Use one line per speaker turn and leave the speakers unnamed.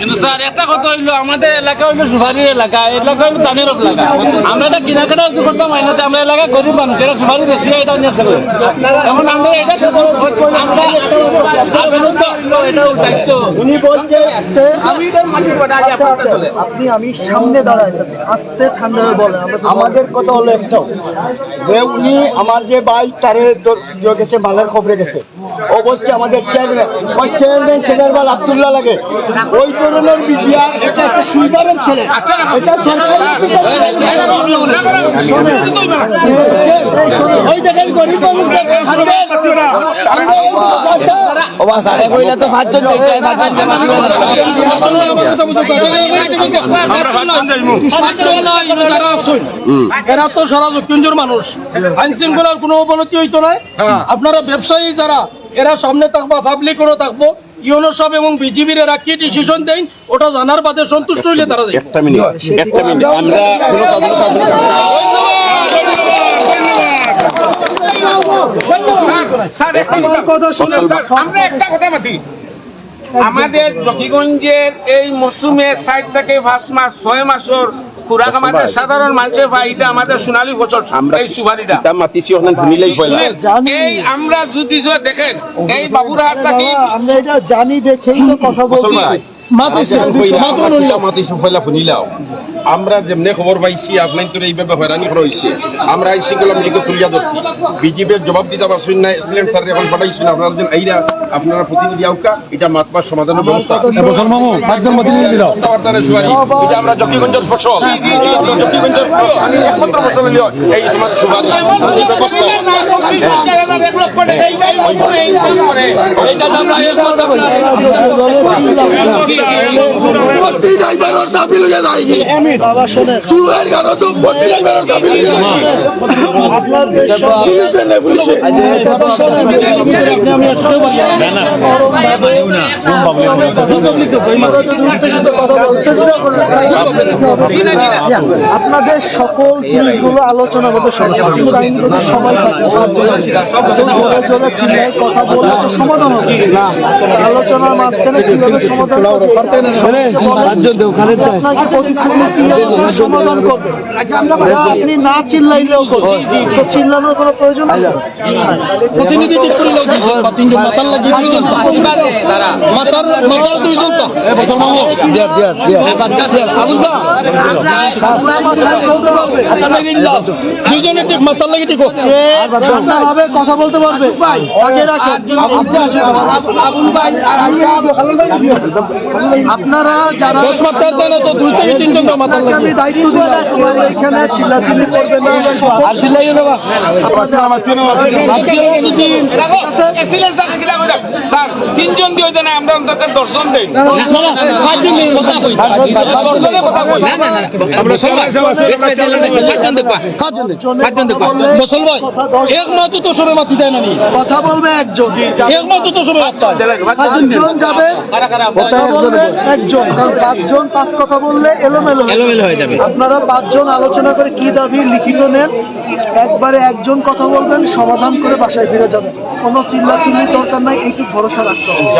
কিন্তু স্যার একটা কথা হইলো আমাদের এলাকা হইলো সুপারির এলাকা, এলাকা হইলো ধানের এলাকা। আমরা এটা কেনাকাটা করতাম আইনাতে, আমরা এলাকা গরিব মানুষ, এরা সুপারি বেশি এটা নিয়ে থাকবে। এখন আমরা এটা দায়িত্ব
উনি বলছে আমি সামনে দাঁড়াই আস্তে ঠান্ডা হয়ে বলেন। আমাদের কথা হলো একটাও যে উনি আমার যে ভাই তারে গেছে মালের খবরে গেছে, অবশ্যই আমাদের চেয়ারম্যান সেনারবাল আব্দুল্লাহ লাগে ওই ধরনের বিদ্যা, এটা একটা সুইপারের ছেলে, এটা সরকারি ওই দেখেন গরিব মানুষদের
এরা তো সারা দক্ষিণজোর মানুষ, আইন শৃঙ্খলার কোনো অবনতি হইতো না। আপনারা ব্যবসায়ী যারা এরা সামনে থাকবো, পাবলিকেরও থাকবো, ইউনো সব এবং বিজিবির এরা কি ডিসিশন দেয় ওটা জানার বাদে সন্তুষ্ট হইলে তারা দেয়।
একটা মিনিট
আমাদের জকিগঞ্জের এই মৌসুমে 4 থেকে 5 মাস 6 মাসের খুরাক আমাদের সাধারণ মানুষের ফাইদা আমাদের সোনালী বছর এই সুপারিটা এই আমরা যদি দেখেন এই বাবুরহাট থেকে
আমরা এটা জানি দেখেই তো কথা বলছি।
আমরা যেমনি খবর পাইছি আপনার তো এইভাবে হয়রানি করা হয়েছে, আমরা এই সিঙ্গলা মিটিকে তুলিয়া ধরছি, বিজেপির জবাব দিতে পারছেন না, এক্সিলেন্ট স্যার এখন পাঠাইছেন আপনারা যেন এইরা আপনারা প্রতিনিধি আউকা এটা মাতবার সমাধানের ব্যবস্থা এটা আমরা জকিগঞ্জের ফসল, জকিগঞ্জের একমাত্র ফসল হইল এই তোমার সুবাদ
আপনাদের সকল জিনিসগুলো আলোচনা করতে সময় থাকে, জোরে চিল্লায় কথা বললে তো সমাধান হবে না। আলোচনার মাঝখানে কিভাবে সমাধান আপনাকে প্রতিশ্রুতি সমাধান করবে, আপনি না চিল্লাইলেও করবেন, তো চিল্লানোর কোনো প্রয়োজন আছে?
প্রতিনিধি মাতার লাগিয়ে দুজনে ঠিক মাতার লাগে ঠিক
ভাবে কথা বলতে পারবে। আগে রাখেন আপনারা যারা আমি দায়িত্ব দিলাম এখানে চিল্লাচিল্লি করবেন না,
স্যার 3 জন দিয়ে না আমরা অন্তত 10 জন দেই
কথা বলবে একজন, যাবে কথা বলবে একজন, কারণ 5 জন 5 কথা বললে এলোমেলো হয়ে যাবে। আপনারা 5 জন আলোচনা করে কি দাবি লিখিত নেন, একবারে একজন কথা বলবেন, সমাধান করে বাসায় ফিরে যাবেন। কোনো চিল্লাচিল্লির দরকার নাই, এইটুকু ভরসা রাখতে হবে।